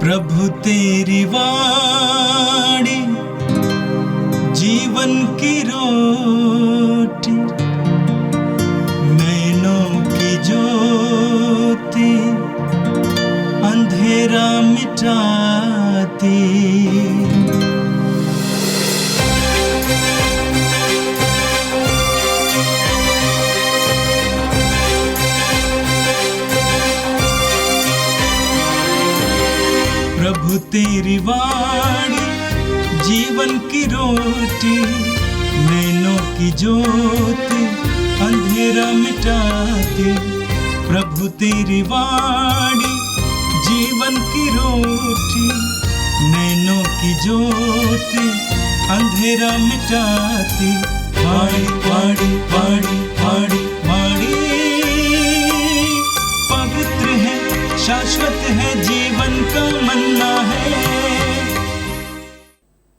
प्रभु तेरी वाणी जीवन की रोटी, नैनों की ज्योति अंधेरा मिटाती। प्रभु तेरी वाणी जीवन की रोटी, नैनों की ज्योति अंधेरा मिटाती। प्रभु तेरी वाणी जीवन की रोटी, नैनों की ज्योति अंधेरा मिटाती। वाणी वाणी वाणी वाणी वाणी पवित्र है, शाश्वत है, जीवन का मन्ना है।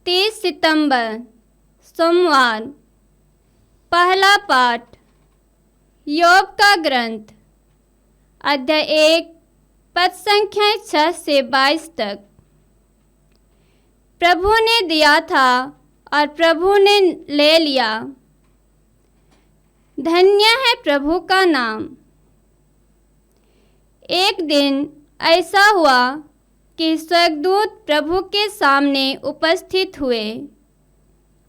30 सितंबर सोमवार। पहला पाठ योग का ग्रंथ, अध्याय 1, पद संख्या 6 से 22 तक। प्रभु ने दिया था और प्रभु ने ले लिया, धन्य है प्रभु का नाम। एक दिन ऐसा हुआ कि स्वर्गदूत प्रभु के सामने उपस्थित हुए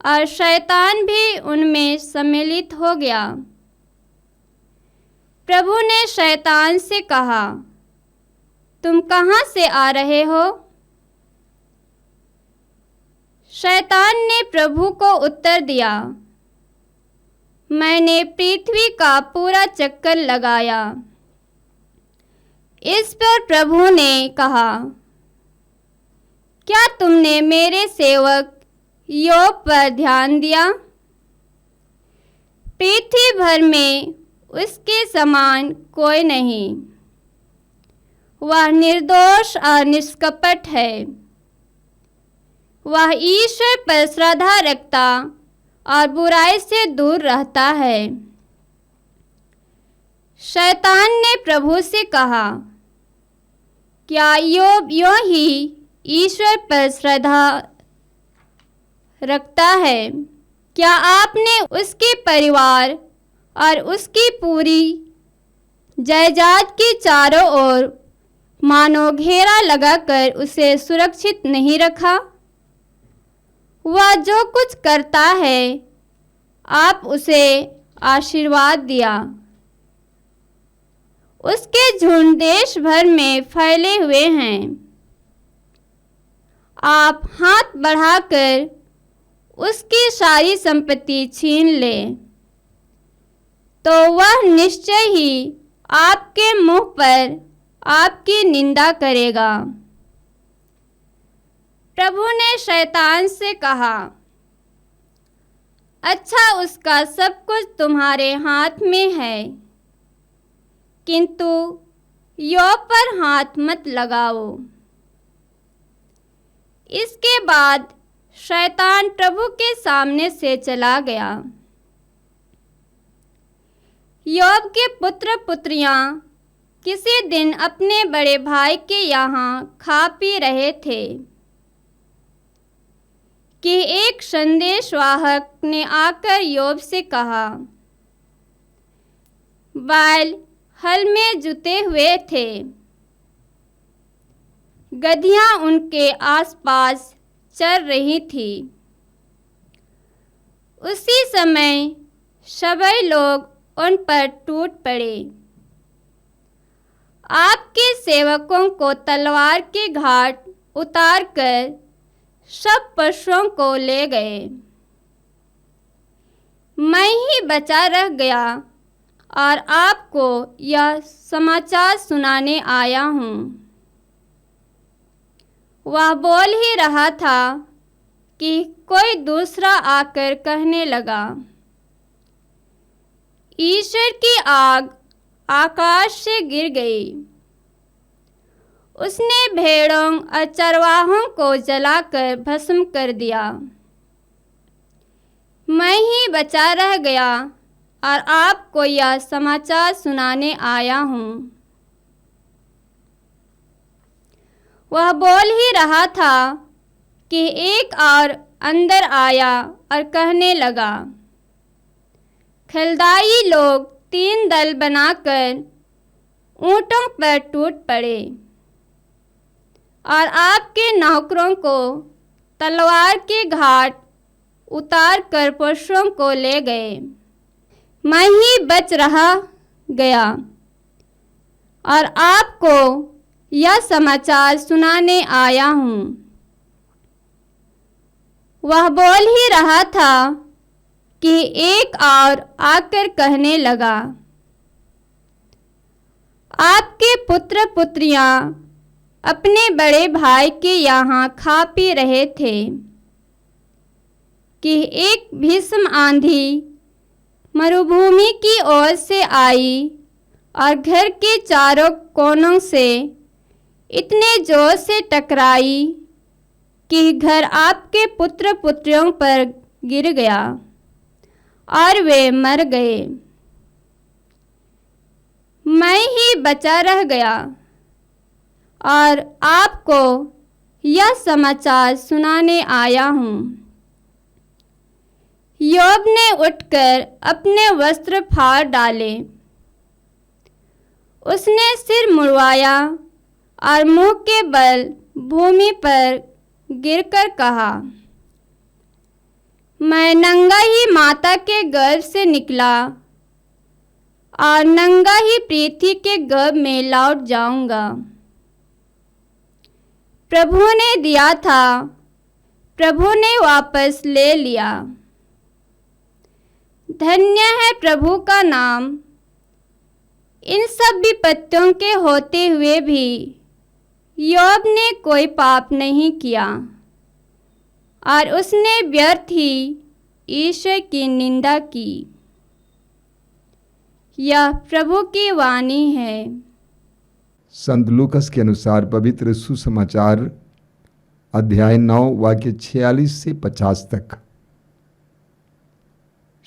और शैतान भी उनमें सम्मिलित हो गया। प्रभु ने शैतान से कहा, तुम कहाँ से आ रहे हो? शैतान ने प्रभु को उत्तर दिया, मैंने पृथ्वी का पूरा चक्कर लगाया। इस पर प्रभु ने कहा, क्या तुमने मेरे सेवक योब पर ध्यान दिया? पृथ्वी भर में उसके समान कोई नहीं। वह निर्दोष और निष्कपट है। वह ईश्वर पर श्रद्धा रखता और बुराई से दूर रहता है। शैतान ने प्रभु से कहा, क्या योब यूं ही ईश्वर पर श्रद्धा रखता है? क्या आपने उसके परिवार और उसकी पूरी जायदाद के चारों ओर मानो घेरा लगाकर उसे सुरक्षित नहीं रखा? वह जो कुछ करता है आप उसे आशीर्वाद दिया। उसके झुंड देश भर में फैले हुए हैं। आप हाथ बढ़ाकर उसकी सारी संपत्ति छीन ले, तो वह निश्चय ही आपके मुंह पर आपकी निंदा करेगा। प्रभु ने शैतान से कहा, अच्छा उसका सब कुछ तुम्हारे हाथ में है, किंतु योब पर हाथ मत लगाओ। इसके बाद शैतान प्रभु के सामने से चला गया। योब के पुत्र पुत्रियां किसी दिन अपने बड़े भाई के यहाँ खा पी रहे थे कि एक संदेशवाहक ने आकर योब से कहा, बैल हल में जुते हुए थे, गधियां उनके आसपास चर रही थी। उसी समय सभी लोग उन पर टूट पड़े। आपके सेवकों को तलवार के घाट उतारकर सब पशुओं को ले गए। मैं ही बचा रह गया और आपको यह समाचार सुनाने आया हूँ। वह बोल ही रहा था कि कोई दूसरा आकर कहने लगा, ईश्वर की आग आकाश से गिर गई। उसने भेड़ों और चरवाहों को जलाकर भस्म कर दिया। मैं ही बचा रह गया और आपको यह समाचार सुनाने आया हूँ। वह बोल ही रहा था कि एक और अंदर आया और कहने लगा, खलदाई लोग 3 दल बनाकर ऊँटों पर टूट पड़े और आपके नौकरों को तलवार के घाट उतार कर पशुओं को ले गए। मैं ही बच रहा गया और आपको यह समाचार सुनाने आया हूँ। वह बोल ही रहा था कि एक और आकर कहने लगा, आपके पुत्र पुत्रियां अपने बड़े भाई के यहाँ खा पी रहे थे कि एक भीषण आंधी मरुभूमि की ओर से आई और घर के चारों कोनों से इतने जोर से टकराई कि घर आपके पुत्र पुत्रियों पर गिर गया और वे मर गए। मैं ही बचा रह गया और आपको यह समाचार सुनाने आया हूँ। योब ने उठकर अपने वस्त्र फाड़ डाले। उसने सिर मुड़वाया और मुंह के बल भूमि पर गिरकर कहा, मैं नंगा ही माता के गर्भ से निकला और नंगा ही पृथ्वी के गर्भ में लौट जाऊंगा। प्रभु ने दिया था, प्रभु ने वापस ले लिया। धन्य है प्रभु का नाम। इन सब विपत्तियों के होते हुए भी योब ने कोई पाप नहीं किया और उसने व्यर्थ ही ईश्वर की निंदा की। यह प्रभु की वाणी है। संत लूकस के अनुसार पवित्र सुसमाचार अध्याय 9 वाक्य 46 से 50 तक।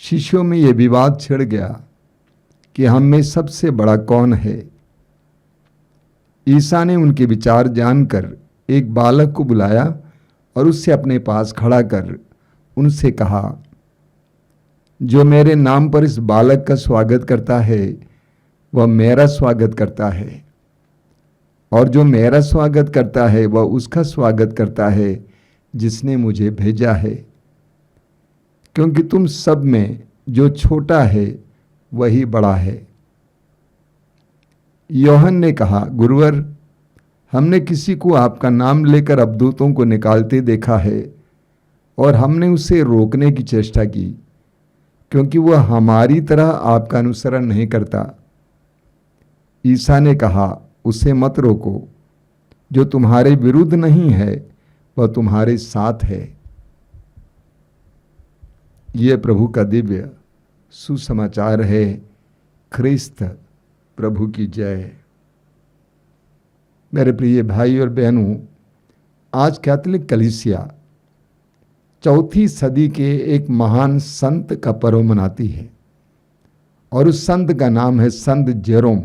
शिष्यों में यह विवाद छिड़ गया कि हम में सबसे बड़ा कौन है। ईसा ने उनके विचार जानकर एक बालक को बुलाया और उससे अपने पास खड़ा कर उनसे कहा, जो मेरे नाम पर इस बालक का स्वागत करता है वह मेरा स्वागत करता है, और जो मेरा स्वागत करता है वह उसका स्वागत करता है जिसने मुझे भेजा है। क्योंकि तुम सब में जो छोटा है वही बड़ा है। योहन ने कहा, गुरुवर, हमने किसी को आपका नाम लेकर अबदूतों को निकालते देखा है और हमने उसे रोकने की चेष्टा की, क्योंकि वह हमारी तरह आपका अनुसरण नहीं करता। ईसा ने कहा, उसे मत रोको, जो तुम्हारे विरुद्ध नहीं है वह तुम्हारे साथ है। यह प्रभु का दिव्य सुसमाचार है। ख्रिस्त प्रभु की जय। मेरे प्रिय भाई और बहनों, आज कैथोलिक कलीसिया 4वीं सदी के एक महान संत का पर्व मनाती है और उस संत का नाम है संत जेरोम।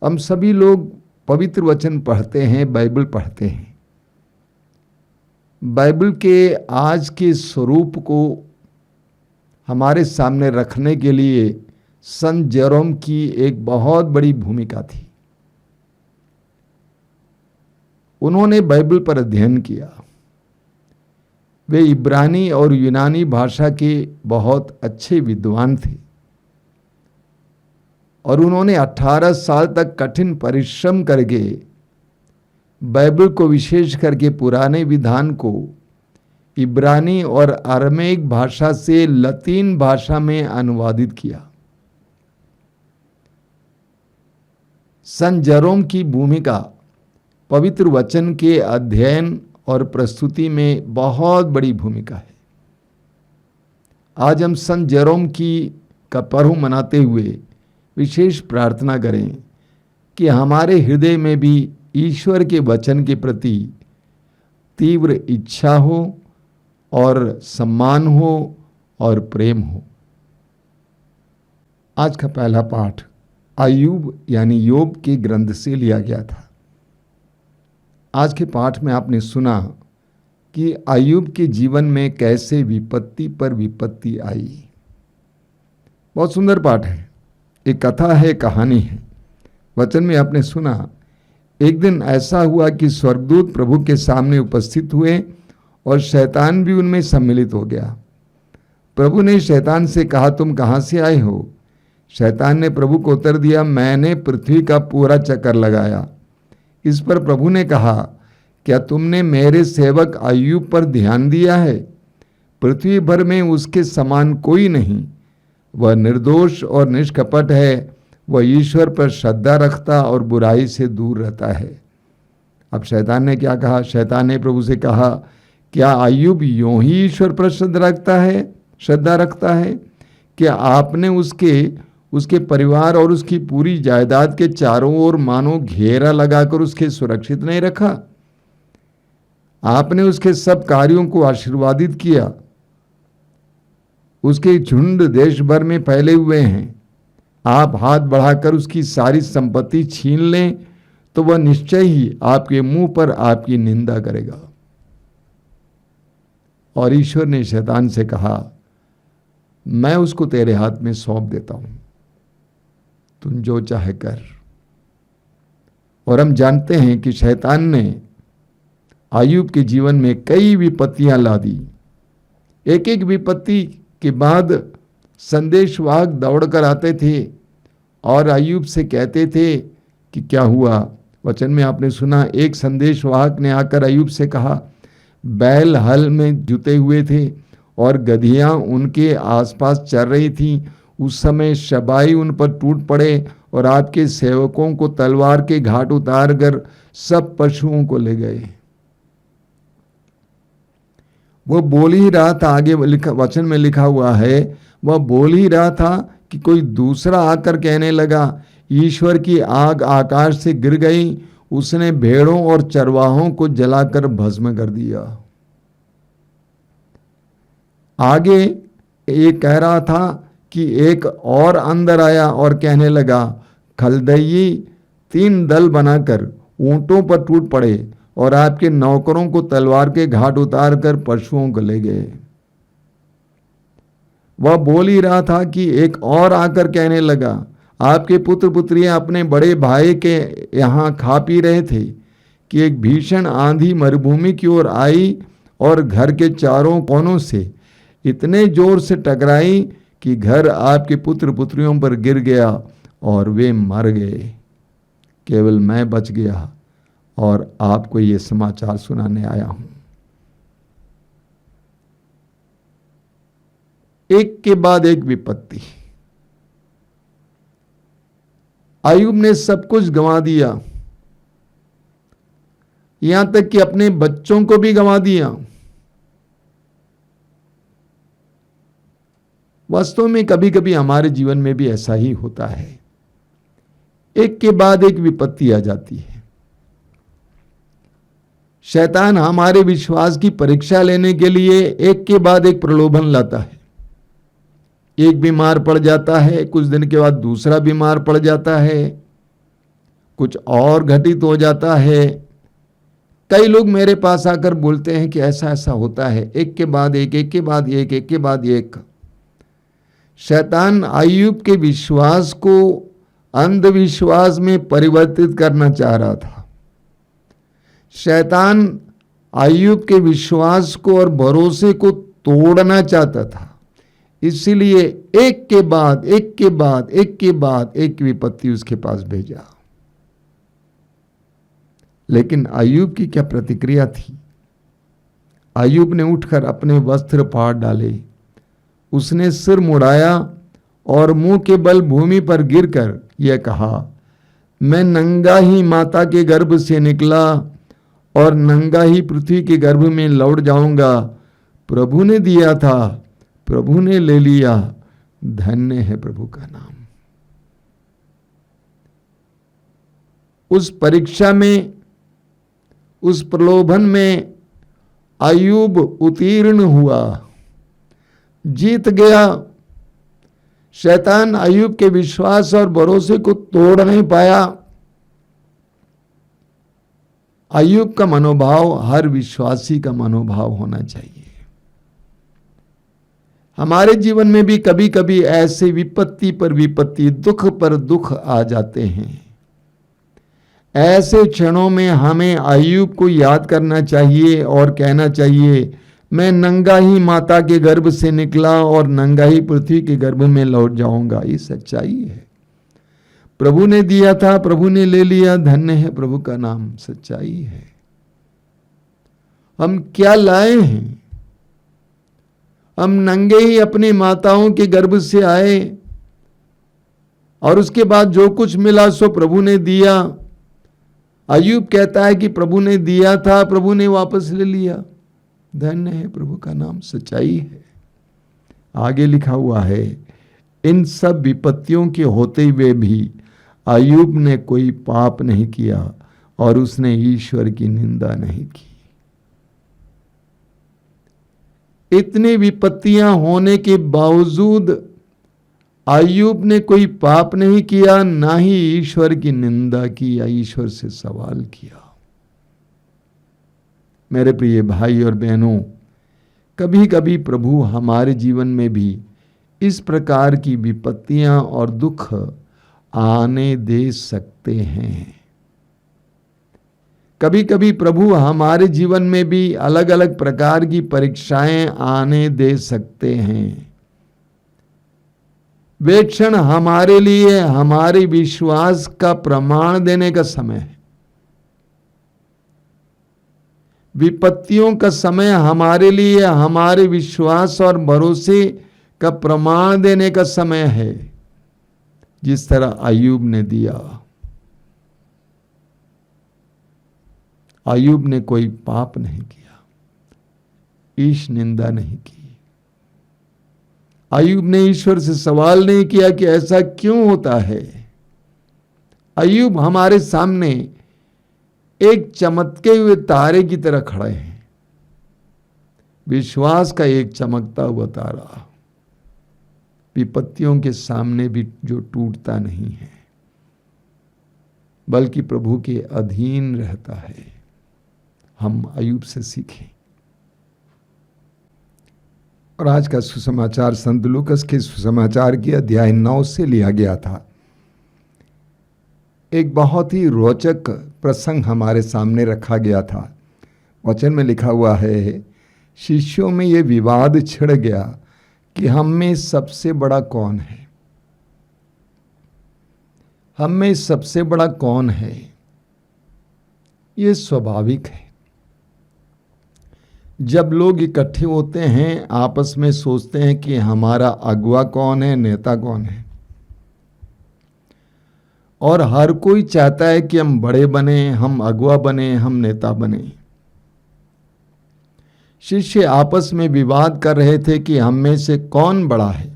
हम सभी लोग पवित्र वचन पढ़ते हैं, बाइबल पढ़ते हैं। बाइबल के आज के स्वरूप को हमारे सामने रखने के लिए संत जेरोम की एक बहुत बड़ी भूमिका थी। उन्होंने बाइबल पर अध्ययन किया। वे इब्रानी और यूनानी भाषा के बहुत अच्छे विद्वान थे और उन्होंने 18 साल तक कठिन परिश्रम करके बाइबल को, विशेष करके पुराने विधान को, इब्रानी और अरमेइक भाषा से लतीन भाषा में अनुवादित किया। संत जेरोम की भूमिका पवित्र वचन के अध्ययन और प्रस्तुति में बहुत बड़ी भूमिका है। आज हम संत जेरोम का पर्व मनाते हुए विशेष प्रार्थना करें कि हमारे हृदय में भी ईश्वर के वचन के प्रति तीव्र इच्छा हो और सम्मान हो और प्रेम हो। आज का पहला पाठ अय्यूब यानी योब के ग्रंथ से लिया गया था। आज के पाठ में आपने सुना कि अय्यूब के जीवन में कैसे विपत्ति पर विपत्ति आई। बहुत सुंदर पाठ है, एक कथा है, कहानी है। वचन में आपने सुना, एक दिन ऐसा हुआ कि स्वर्गदूत प्रभु के सामने उपस्थित हुए और शैतान भी उनमें सम्मिलित हो गया। प्रभु ने शैतान से कहा, तुम कहाँ से आए हो? शैतान ने प्रभु को उत्तर दिया, मैंने पृथ्वी का पूरा चक्कर लगाया। इस पर प्रभु ने कहा, क्या तुमने मेरे सेवक अय्यूब पर ध्यान दिया है? पृथ्वी भर में उसके समान कोई नहीं। वह निर्दोष और निष्कपट है। वह ईश्वर पर श्रद्धा रखता और बुराई से दूर रहता है। अब शैतान ने क्या कहा? शैतान ने प्रभु से कहा, क्या अय्यूब यूं ही ईश्वर पर श्रद्धा रखता है? क्या आपने उसके परिवार और उसकी पूरी जायदाद के चारों ओर मानो घेरा लगाकर उसके सुरक्षित नहीं रखा? आपने उसके सब कार्यों को आशीर्वादित किया। उसके झुंड देश भर में फैले हुए हैं। आप हाथ बढ़ाकर उसकी सारी संपत्ति छीन लें तो वह निश्चय ही आपके मुंह पर आपकी निंदा करेगा। और ईश्वर ने शैतान से कहा, मैं उसको तेरे हाथ में सौंप देता हूं, तुम जो चाहे कर। और हम जानते हैं कि शैतान ने अय्यूब के जीवन में कई विपत्तियां ला दी। एक एक विपत्ति के बाद संदेशवाहक दौड़कर आते थे और अय्यूब से कहते थे कि क्या हुआ। वचन में आपने सुना, एक संदेशवाहक ने आकर अय्यूब से कहा, बैल हल में जुते हुए थे और गधियां उनके आसपास चर रही थीं। उस समय शबाई उन पर टूट पड़े और आपके सेवकों को तलवार के घाट उतार कर सब पशुओं को ले गए। वो बोल ही रहा था, आगे वचन में लिखा हुआ है, वह बोल ही रहा था कि कोई दूसरा आकर कहने लगा, ईश्वर की आग आकाश से गिर गई, उसने भेड़ों और चरवाहों को जलाकर भस्म कर दिया। आगे ये कह रहा था कि एक और अंदर आया और कहने लगा, खलदई 3 दल बनाकर ऊंटों पर टूट पड़े और आपके नौकरों को तलवार के घाट उतार कर पशुओं को ले गए। वह बोल ही रहा था कि एक और आकर कहने लगा, आपके पुत्र पुत्रियां अपने बड़े भाई के यहाँ खा पी रहे थे कि एक भीषण आंधी मरुभूमि की ओर आई और घर के चारों कोनों से इतने जोर से टकराई कि घर आपके पुत्र पुत्रियों पर गिर गया और वे मर गए। केवल मैं बच गया और आपको ये समाचार सुनाने आया हूं। एक के बाद एक विपत्ति। अय्यूब ने सब कुछ गंवा दिया, यहां तक कि अपने बच्चों को भी गंवा दिया। वास्तव में कभी कभी हमारे जीवन में भी ऐसा ही होता है, एक के बाद एक विपत्ति आ जाती है। शैतान हमारे विश्वास की परीक्षा लेने के लिए एक के बाद एक प्रलोभन लाता है। एक बीमार पड़ जाता है, कुछ दिन के बाद दूसरा बीमार पड़ जाता है, कुछ और घटित हो जाता है। कई लोग मेरे पास आकर बोलते हैं कि ऐसा ऐसा होता है, एक के बाद एक, एक के बाद एक, एक के बाद एक। शैतान अय्यूब के विश्वास को अंधविश्वास में परिवर्तित करना चाह रहा था। शैतान अय्यूब के विश्वास को और भरोसे को तोड़ना चाहता था। इसलिए एक के बाद एक के बाद एक के बाद एक विपत्ति उसके पास भेजा। लेकिन अय्यूब की क्या प्रतिक्रिया थी? अय्यूब ने उठकर अपने वस्त्र फाड़ डाले, उसने सिर मुड़ाया और मुंह के बल भूमि पर गिरकर यह कहा, मैं नंगा ही माता के गर्भ से निकला और नंगा ही पृथ्वी के गर्भ में लौट जाऊंगा। प्रभु ने दिया था, प्रभु ने ले लिया, धन्य है प्रभु का नाम। उस परीक्षा में, उस प्रलोभन में अय्यूब उत्तीर्ण हुआ, जीत गया। शैतान अय्यूब के विश्वास और भरोसे को तोड़ नहीं पाया। अय्यूब का मनोभाव हर विश्वासी का मनोभाव होना चाहिए। हमारे जीवन में भी कभी कभी ऐसे विपत्ति पर विपत्ति, दुख पर दुख आ जाते हैं। ऐसे क्षणों में हमें अय्यूब को याद करना चाहिए और कहना चाहिए, मैं नंगा ही माता के गर्भ से निकला और नंगा ही पृथ्वी के गर्भ में लौट जाऊंगा। ये सच्चाई है। प्रभु ने दिया था, प्रभु ने ले लिया, धन्य है प्रभु का नाम। सच्चाई है। हम क्या लाए हैं? हम नंगे ही अपनी माताओं के गर्भ से आए और उसके बाद जो कुछ मिला सो प्रभु ने दिया। अय्यूब कहता है कि प्रभु ने दिया था, प्रभु ने वापस ले लिया। धन्य है प्रभु का नाम। सच्चाई है। आगे लिखा हुआ है, इन सब विपत्तियों के होते हुए भी अय्यूब ने कोई पाप नहीं किया और उसने ईश्वर की निंदा नहीं की। इतनी विपत्तियां होने के बावजूद अय्यूब ने कोई पाप नहीं किया, ना ही ईश्वर की निंदा की या ईश्वर से सवाल किया। मेरे प्रिय भाई और बहनों, कभी कभी प्रभु हमारे जीवन में भी इस प्रकार की विपत्तियां और दुख आने दे सकते हैं। कभी कभी प्रभु हमारे जीवन में भी अलग अलग प्रकार की परीक्षाएं आने दे सकते हैं। वे क्षण हमारे लिए हमारे विश्वास का प्रमाण देने का समय है। विपत्तियों का समय हमारे लिए हमारे विश्वास और भरोसे का प्रमाण देने का समय है, जिस तरह अय्यूब ने दिया। अय्यूब ने कोई पाप नहीं किया, ईश निंदा नहीं की। अय्यूब ने ईश्वर से सवाल नहीं किया कि ऐसा क्यों होता है। अय्यूब हमारे सामने एक चमकते हुए तारे की तरह खड़े हैं, विश्वास का एक चमकता हुआ तारा, विपत्तियों के सामने भी जो टूटता नहीं है बल्कि प्रभु के अधीन रहता है। हम अय्यूब से सीखें। और आज का सुसमाचार संत लूकस के सुसमाचार की अध्याय 9 से लिया गया था। एक बहुत ही रोचक प्रसंग हमारे सामने रखा गया था। वचन में लिखा हुआ है, शिष्यों में ये विवाद छिड़ गया कि हम में सबसे बड़ा कौन है। हम में सबसे बड़ा कौन है? ये स्वाभाविक है। जब लोग इकट्ठे होते हैं, आपस में सोचते हैं कि हमारा अगुवा कौन है, नेता कौन है, और हर कोई चाहता है कि हम बड़े बने, हम अगुवा बने, हम नेता बने। शिष्य आपस में विवाद कर रहे थे कि हम में से कौन बड़ा है।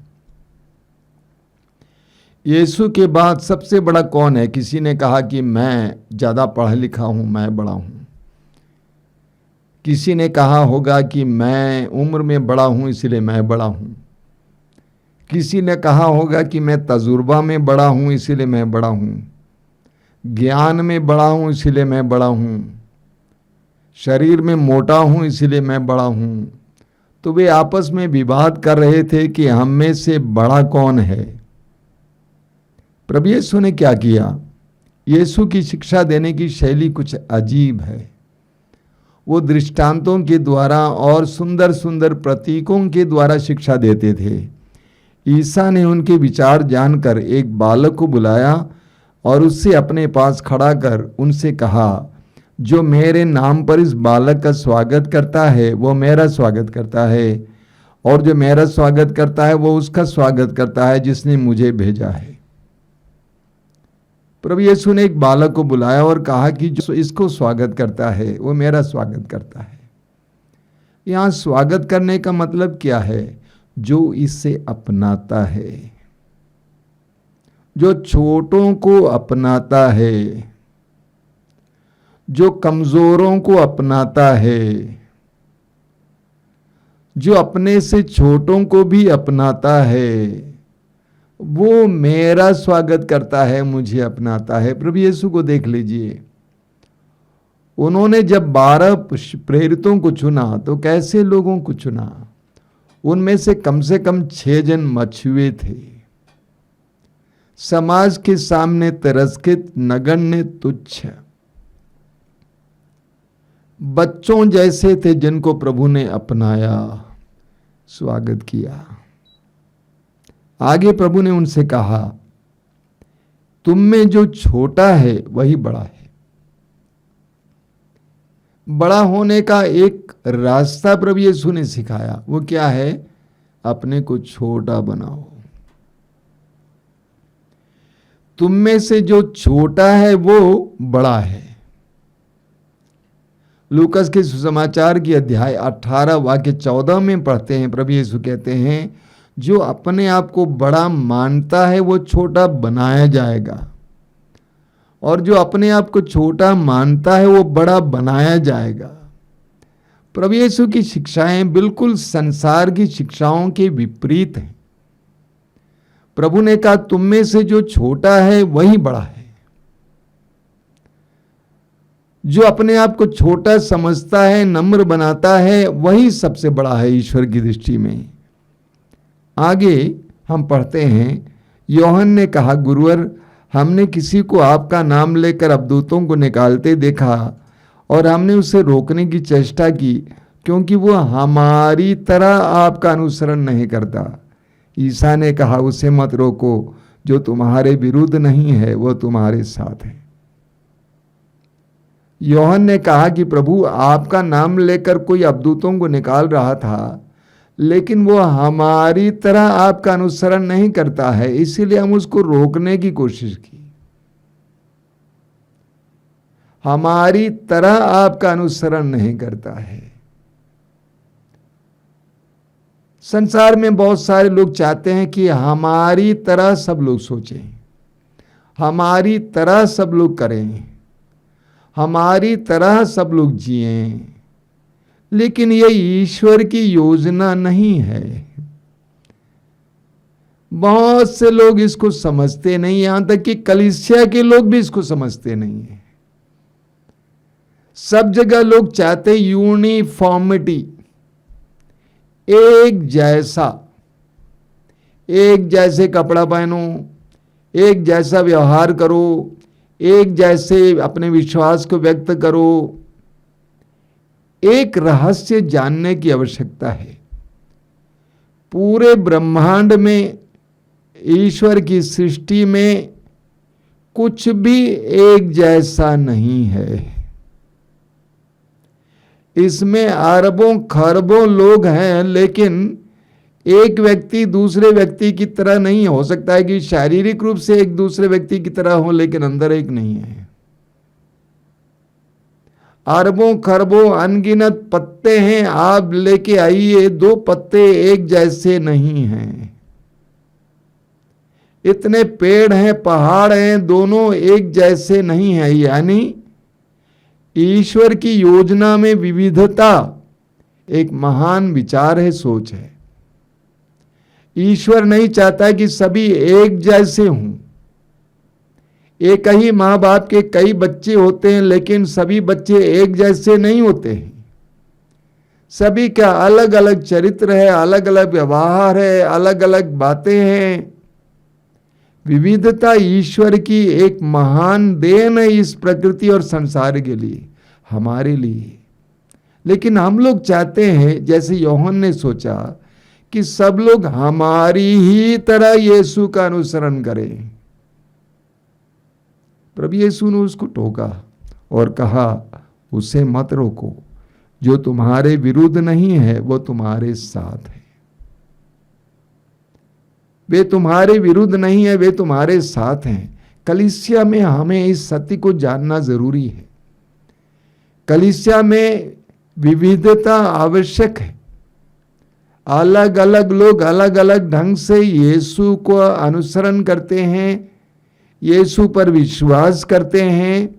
यीशु के बाद सबसे बड़ा कौन है? किसी ने कहा कि मैं ज़्यादा पढ़ा लिखा हूँ, मैं बड़ा हूँ। किसी ने कहा होगा कि मैं उम्र में बड़ा हूँ इसलिए मैं बड़ा हूँ। किसी ने कहा होगा कि मैं तजुर्बा में बड़ा हूँ इसलिए मैं बड़ा हूँ, ज्ञान में बड़ा हूँ इसलिए मैं बड़ा हूँ, शरीर में मोटा हूँ इसलिए मैं बड़ा हूँ। तो वे आपस में विवाद कर रहे थे कि हम में से बड़ा कौन है। प्रभु यीशु ने क्या किया? यीशु की शिक्षा देने की शैली कुछ अजीब है। वो दृष्टांतों के द्वारा और सुंदर सुंदर प्रतीकों के द्वारा शिक्षा देते थे। ईसा ने उनके विचार जानकर एक बालक को बुलाया और उससे अपने पास खड़ा कर उनसे कहा, जो मेरे नाम पर इस बालक का स्वागत करता है वो मेरा स्वागत करता है, और जो मेरा स्वागत करता है वो उसका स्वागत करता है जिसने मुझे भेजा है। प्रभु यीशु ने एक बालक को बुलाया और कहा कि जो इसको स्वागत करता है वो मेरा स्वागत करता है। यहाँ स्वागत करने का मतलब क्या है? जो इसे अपनाता है, जो छोटों को अपनाता है, जो कमजोरों को अपनाता है, जो अपने से छोटों को भी अपनाता है, वो मेरा स्वागत करता है, मुझे अपनाता है। प्रभु यीशु को देख लीजिए, उन्होंने जब 12 प्रेरितों को चुना तो कैसे लोगों को चुना? उनमें से कम 6 जन मछुए थे, समाज के सामने तिरस्कृत, नगण्य, तुच्छ, बच्चों जैसे थे जिनको प्रभु ने अपनाया, स्वागत किया। आगे प्रभु ने उनसे कहा, तुम में जो छोटा है वही बड़ा है। बड़ा होने का एक रास्ता प्रभु यीशु ने सिखाया। वो क्या है? अपने को छोटा बनाओ। तुम में से जो छोटा है वो बड़ा है। लूकस के सुसमाचार की अध्याय 18 वाक्य 14 में पढ़ते हैं, प्रभु यीशु कहते हैं, जो अपने आप को बड़ा मानता है वो छोटा बनाया जाएगा, और जो अपने आप को छोटा मानता है वो बड़ा बनाया जाएगा। प्रभु यीशु की शिक्षाएं बिल्कुल संसार की शिक्षाओं के विपरीत हैं। प्रभु ने कहा, तुम में से जो छोटा है वही बड़ा है। जो अपने आप को छोटा समझता है, नम्र बनाता है, वही सबसे बड़ा है ईश्वर की दृष्टि में। आगे हम पढ़ते हैं, योहन ने कहा, गुरुवर, हमने किसी को आपका नाम लेकर अबदूतों को निकालते देखा और हमने उसे रोकने की चेष्टा की, क्योंकि वो हमारी तरह आपका अनुसरण नहीं करता। ईसा ने कहा, उसे मत रोको, जो तुम्हारे विरुद्ध नहीं है वो तुम्हारे साथ है। योहन ने कहा कि प्रभु, आपका नाम लेकर कोई अबदूतों को निकाल रहा था, लेकिन वो हमारी तरह आपका अनुसरण नहीं करता है, इसीलिए हम उसको रोकने की कोशिश की। हमारी तरह आपका अनुसरण नहीं करता है। संसार में बहुत सारे लोग चाहते हैं कि हमारी तरह सब लोग सोचें, हमारी तरह सब लोग करें, हमारी तरह सब लोग जिएं, लेकिन ये ईश्वर की योजना नहीं है। बहुत से लोग इसको समझते नहीं, यहां तक कि कलीसिया के लोग भी इसको समझते नहीं है। सब जगह लोग चाहते यूनिफॉर्मिटी, एक जैसा, एक जैसे कपड़ा पहनो, एक जैसा व्यवहार करो, एक जैसे अपने विश्वास को व्यक्त करो। एक रहस्य जानने की आवश्यकता है। पूरे ब्रह्मांड में, ईश्वर की सृष्टि में कुछ भी एक जैसा नहीं है। इसमें अरबों खरबों लोग हैं, लेकिन एक व्यक्ति दूसरे व्यक्ति की तरह नहीं हो सकता है कि शारीरिक रूप से एक दूसरे व्यक्ति की तरह हो, लेकिन अंदर एक नहीं है। अरबों खरबों अनगिनत पत्ते हैं, आप लेके आइए, 2 पत्ते एक जैसे नहीं हैं। इतने पेड़ हैं, पहाड़ हैं, दोनों एक जैसे नहीं है। यानी ईश्वर की योजना में विविधता एक महान विचार है, सोच है। ईश्वर नहीं चाहता कि सभी एक जैसे हों। एक ही माँ बाप के कई बच्चे होते हैं, लेकिन सभी बच्चे एक जैसे नहीं होते हैं। सभी का अलग अलग चरित्र है, अलग अलग व्यवहार है, अलग अलग बातें हैं। विविधता ईश्वर की एक महान देन है इस प्रकृति और संसार के लिए, हमारे लिए। लेकिन हम लोग चाहते हैं, जैसे योहन ने सोचा, कि सब लोग हमारी ही तरह यीशु का अनुसरण करें। प्रभु यीशु ने उसको टोका और कहा, उसे मत रोको, जो तुम्हारे विरुद्ध नहीं है वो तुम्हारे साथ है। वे तुम्हारे विरुद्ध नहीं है, वे तुम्हारे साथ हैं। कलीसिया में हमें इस सत्य को जानना जरूरी है। कलीसिया में विविधता आवश्यक है। अलग अलग लोग अलग अलग ढंग से यीशु को अनुसरण करते हैं, यीशु पर विश्वास करते हैं।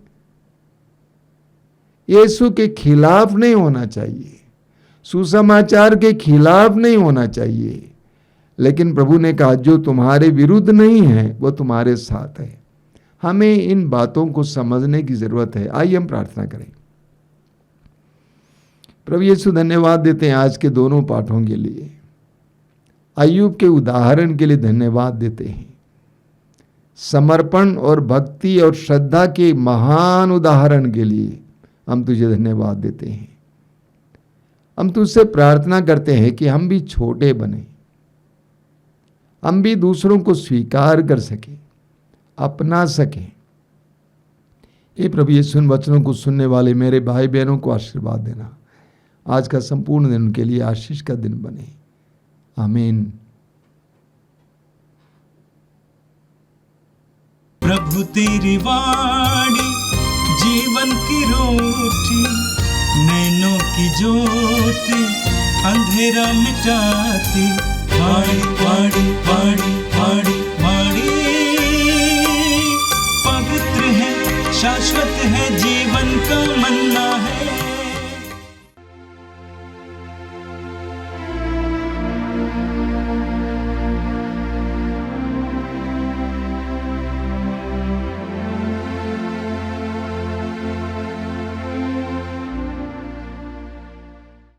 यीशु के खिलाफ नहीं होना चाहिए, सुसमाचार के खिलाफ नहीं होना चाहिए, लेकिन प्रभु ने कहा, जो तुम्हारे विरुद्ध नहीं है वो तुम्हारे साथ है। हमें इन बातों को समझने की जरूरत है। आइए हम प्रार्थना करें। प्रभु यीशु धन्यवाद देते हैं आज के दोनों पाठों के लिए। अय्यूब के उदाहरण के लिए धन्यवाद देते हैं। समर्पण और भक्ति और श्रद्धा के महान उदाहरण के लिए हम तुझे धन्यवाद देते हैं। हम तुझसे प्रार्थना करते हैं कि हम भी छोटे बने, हम भी दूसरों को स्वीकार कर सके, अपना सके। ये प्रभु यीशु इन वचनों को सुनने वाले मेरे भाई बहनों को आशीर्वाद देना। आज का संपूर्ण दिन उनके लिए आशीष का दिन बने। आमीन। प्रभु तेरी वाणी जीवन की रोटी, नैनों की ज्योति अंधेरा मिटाती। वाणी वाणी वाणी वाणी वाणी पवित्र है, शाश्वत है, जीवन का मन्ना है।